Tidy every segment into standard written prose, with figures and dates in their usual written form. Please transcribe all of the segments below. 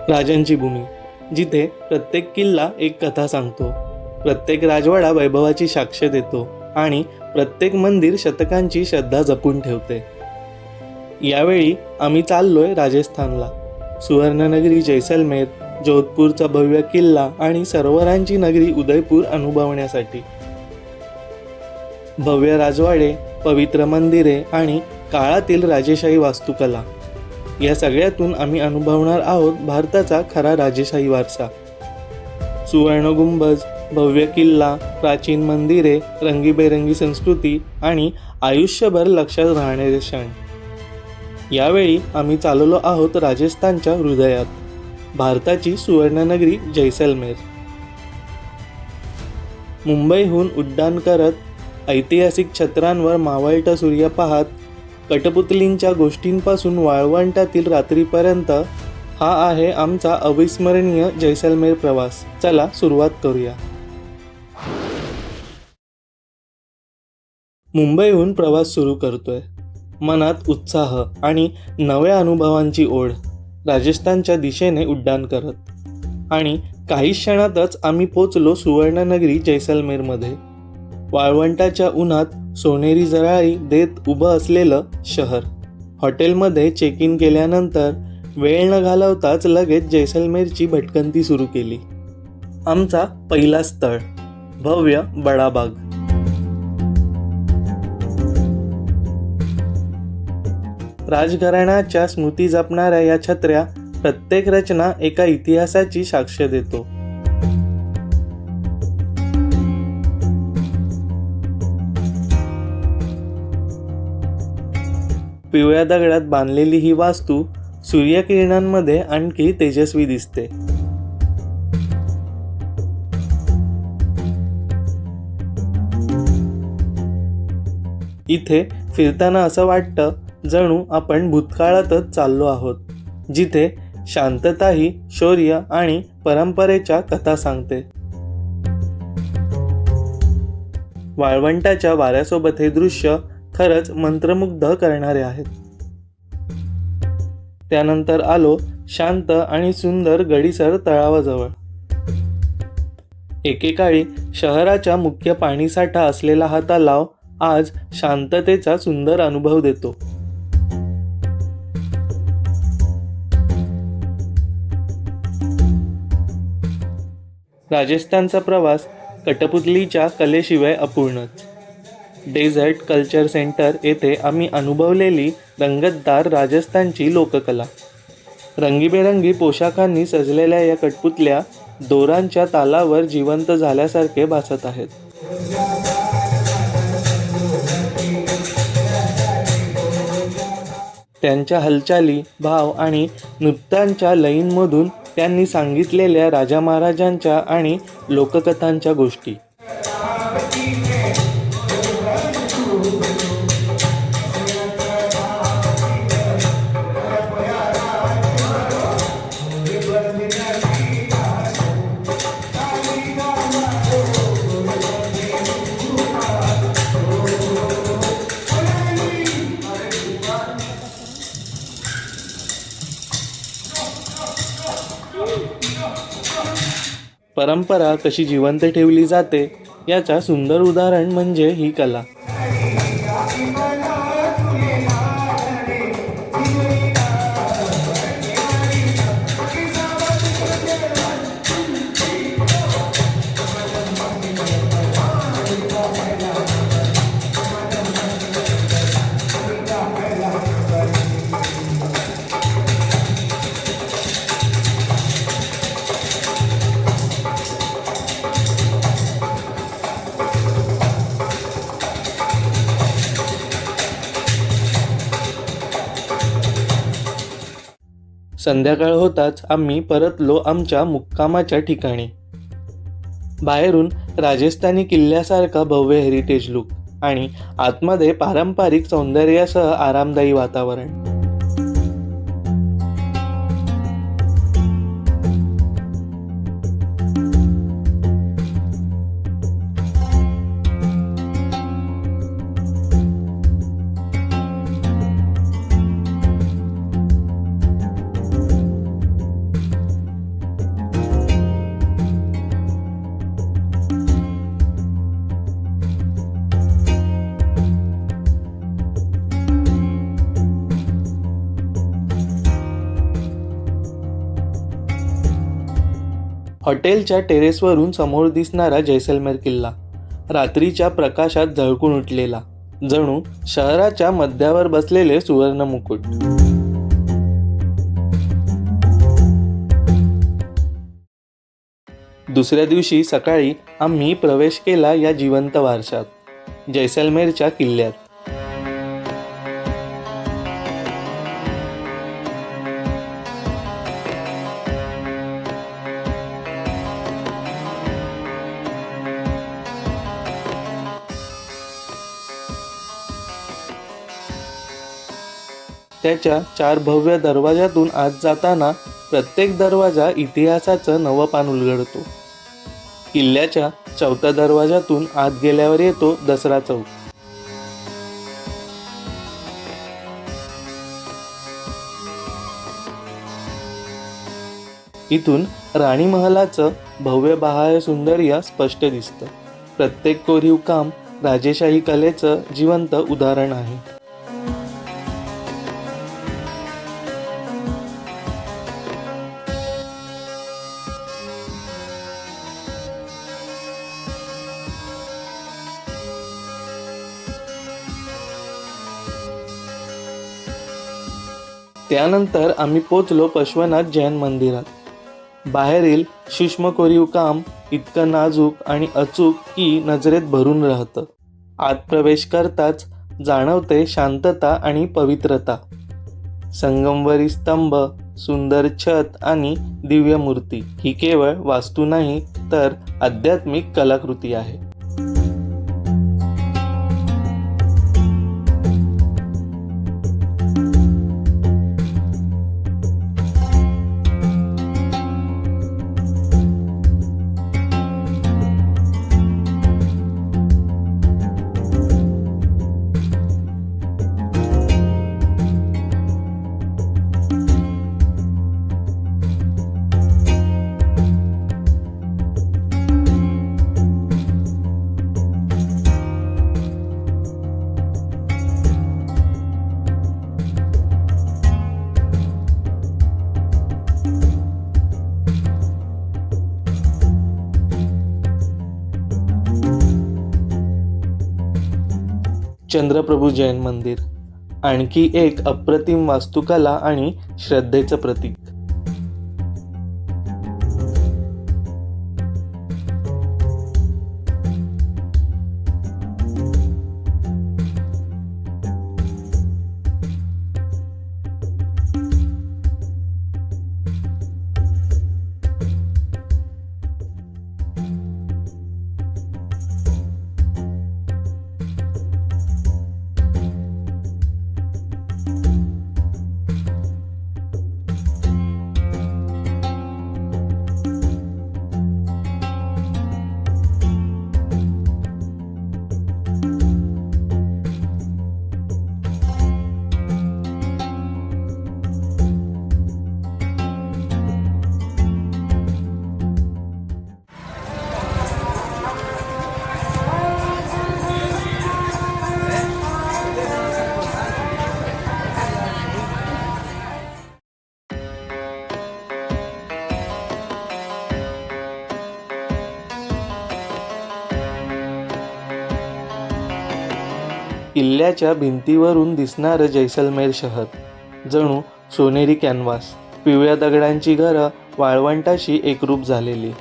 राजांची भूमी, जिथे प्रत्येक किल्ला एक कथा सांगतो, प्रत्येक राजवाडा वैभवाची साक्ष देतो आणि प्रत्येक मंदिर शतकांची श्रद्धा जपून ठेवते. यावेळी आम्ही चाललोय राजस्थानला. सुवर्णनगरी जैसलमेर, जोधपूरचा भव्य किल्ला आणि सरोवरांची नगरी उदयपूर अनुभवण्यासाठी. भव्य राजवाडे, पवित्र मंदिरे आणि काळातील राजेशाही वास्तुकला, या सगळ्यातून आम्ही अनुभवणार आहोत भारताचा खरा राजेशाही वारसा. सुवर्ण गुंबज, भव्य किल्ला, प्राचीन मंदिरे, रंगीबेरंगी संस्कृती आणि आयुष्यभर लक्षात राहणारे क्षण. यावेळी आम्ही चाललो आहोत राजस्थानच्या हृदयात, भारताची सुवर्णनगरी जैसलमेर. मुंबईहून उड्डाण करत, ऐतिहासिक छत्रांवर मावळता सूर्य पाहत, कठपुतलींच्या गोष्टींपासून वाळवंटातील रात्रीपर्यंत, हा आहे आमचा अविस्मरणीय जैसलमेर प्रवास. चला सुरुवात करूया. मुंबईहून प्रवास सुरू करतोय, मनात उत्साह आणि नव्या अनुभवांची ओढ, राजस्थानच्या दिशेने उड्डाण करत. आणि काही क्षणातच आम्ही पोचलो सुवर्णनगरी जैसलमेरमध्ये. वाळवंटाच्या उन्हात सोनेरी जराळी देत उभं असलेलं शहर. हॉटेलमध्ये चेक इन केल्यानंतर वेळ न घालवताच लगेच जैसलमेरची भटकंती सुरू केली. आमचा पहिला स्थळ, भव्य बडाबाग. राजघराण्याच्या स्मृती जपणाऱ्या या छत्र्या, प्रत्येक रचना एका इतिहासाची साक्ष देतो. पिवळ्या दगडात बांधलेली ही वास्तू सूर्यकिरणांमध्ये आणखी तेजस्वी दिसते. इथे फिरताना असं वाटतं जणू आपण भूतकाळातच चाललो आहोत, जिथे शांतता ही शौर्य आणि परंपरेच्या कथा सांगते. वाळवंटाच्या वाऱ्यासोबत हे दृश्य खरंच मंत्रमुग्ध करणारे आहेत. त्यानंतर आलो शांत आणि सुंदर गडीसर तळावाजवळ. एकेकाळी शहराचा मुख्य पाणीसाठा असलेला हा तलाव आज शांततेचा सुंदर अनुभव देतो. राजस्थानचा प्रवास कठपुतलीच्या कलेशिवाय अपूर्णच. डेझर्ट कल्चर सेंटर येथे आम्ही अनुभवलेली रंगतदार राजस्थानची लोककला. रंगीबेरंगी पोशाखांनी सजलेल्या या कठपुतल्या दोरांच्या तालावर जिवंत झाल्यासारखे भासत आहेत. त्यांच्या हालचाली, भाव आणि नृत्यांच्या लयींमधून त्यांनी सांगितलेल्या राजा महाराजांच्या आणि लोककथांच्या गोष्टी. परंपरा कशी जिवंत ठेवली जाते याचा सुंदर उदाहरण म्हणजे ही कला. संध्याकाळ होताच आम्ही परतलो आमच्या मुक्कामाच्या ठिकाणी. बाहेरून राजस्थानी किल्ल्यासारखा भव्य हेरिटेज लुक आणि आतमध्ये पारंपरिक सौंदर्यासह आरामदायी वातावरण. हॉटेलच्या टेरेसवरून समोर दिसणारा जैसलमेर किल्ला रात्रीच्या प्रकाशात झळकून उठलेला, जणू शहराच्या मध्यावर बसलेले सुवर्ण मुकुट. दुसऱ्या दिवशी सकाळी आम्ही प्रवेश केला या जिवंत वारशात, जैसलमेरच्या किल्ल्यात. त्याच्या 4 भव्य दरवाजातून आत जाताना प्रत्येक दरवाजा इतिहासाचं नवं पान उलगडतो. किल्ल्याच्या 4थ्या दरवाजातून आत गेल्यावर येतो दसरा चौक. इथून राणी महालाचं भव्य बाह्य सौंदर्य स्पष्ट दिसतं. प्रत्येक कोरीव काम राजेशाही कलेचं जिवंत उदाहरण आहे. त्यानंतर आम्ही पोचलो पशवनाथ जैन मंदिरात. बाहेरील सूक्ष्म कोरीव काम इतकं नाजूक आणि अचूक की नजरेत भरून राहतं. आत प्रवेश करताच जाणवते शांतता आणि पवित्रता. संगमवरी स्तंभ, सुंदर छत आणि दिव्य मूर्ती ही केवळ वास्तू नाही तर आध्यात्मिक कलाकृती आहे. चंद्रप्रभू जैन मंदिर आणखी एक अप्रतिम वास्तुकला आणि श्रद्धेचं प्रतीक. किल्ल्याच्या भिंतीवरून दिसणारं जैसलमेर शहर जणू सोनेरी कॅनव्हास. पिवळ्या दगडांची घरं वाळवंटाशी एकरूप झालेली.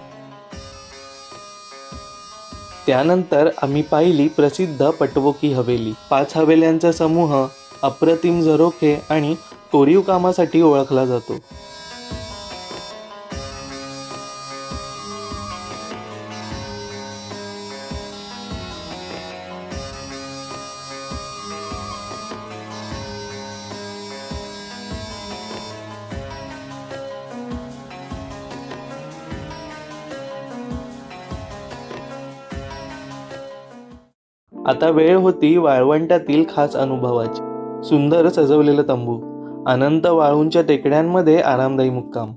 त्यानंतर आम्ही पाहिली प्रसिद्ध पटवोकी हवेली. 5 हवेल्यांचा समूह अप्रतिम झरोखे आणि कोरीव कामासाठी ओळखला जातो. आता वेळ होती वाळवंटातील खास अनुभवाची. सुंदर सजवलेलं तंबू, अनंत वाळूंच्या टेकड्यांमध्ये आरामदायी मुक्काम.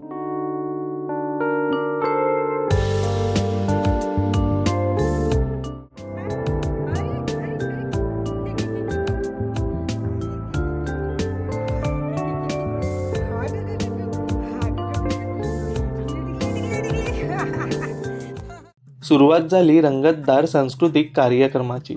सुरुवात झाली रंगतदार सांस्कृतिक कार्यक्रमाची.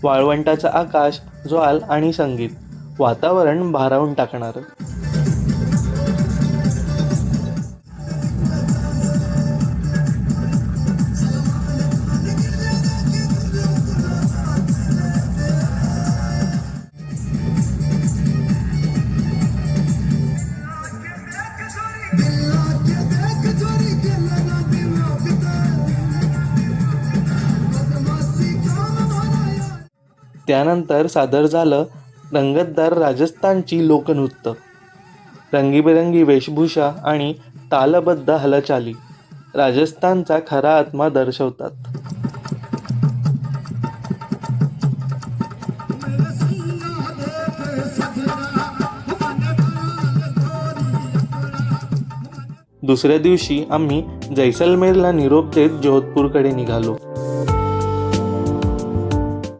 वाळवंटाचा आकाश, ज्वाल आणि संगीत, वातावरण भारावून टाकणारं. त्यानंतर सादर झालं रंगतदार राजस्थानची लोकनृत्य. रंगीबेरंगी वेशभूषा आणि तालबद्ध हालचाली राजस्थानचा खरा आत्मा दर्शवतात. दुसऱ्या दिवशी आम्ही जैसलमेरला निरोप देत जोधपूरकडे निघालो.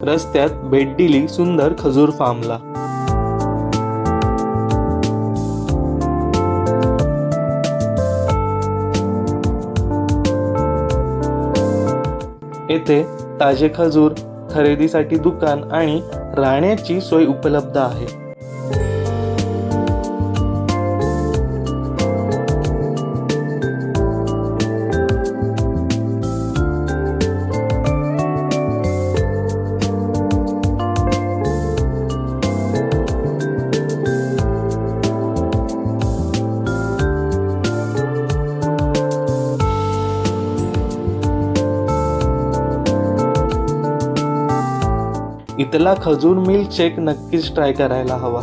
रस्त्यात भेट दिली सुंदर खजूर फार्मला. येथे ताजे खजूर, खरेदीसाठी दुकान आणि राहण्याची सोय उपलब्ध आहे. इथला खजूर मिल्कशेक नक्कीच ट्राय करायला हवा.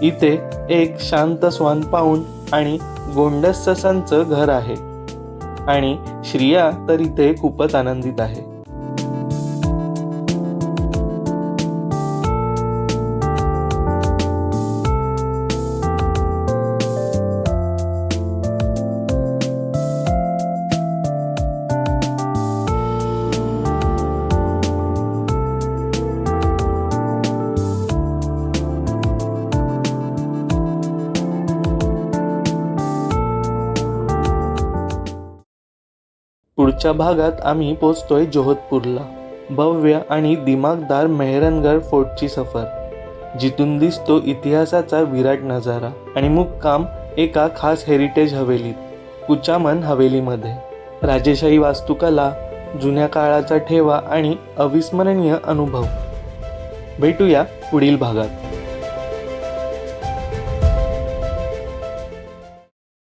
इथे एक शांत स्वान पाऊण आणि गोंडस ससांचं घर आहे आणि श्रिया तर इथे खूपच आनंदित आहे. पुढच्या भागात आम्ही पोचतोय जोधपूरला. भव्य आणि दिमागदार मेहरनगढ़ फोर्टची सफर, जिथून दिसतो इतिहासाचा विराट नजारा आणि मुक्काम एका खास हेरिटेज हवेलीत, कुचामन हवेलीमध्ये. राजेशाही वास्तुकला, जुन्या काळाचा ठेवा आणि अविस्मरणीय अनुभव. भेटूया पुढील भागात.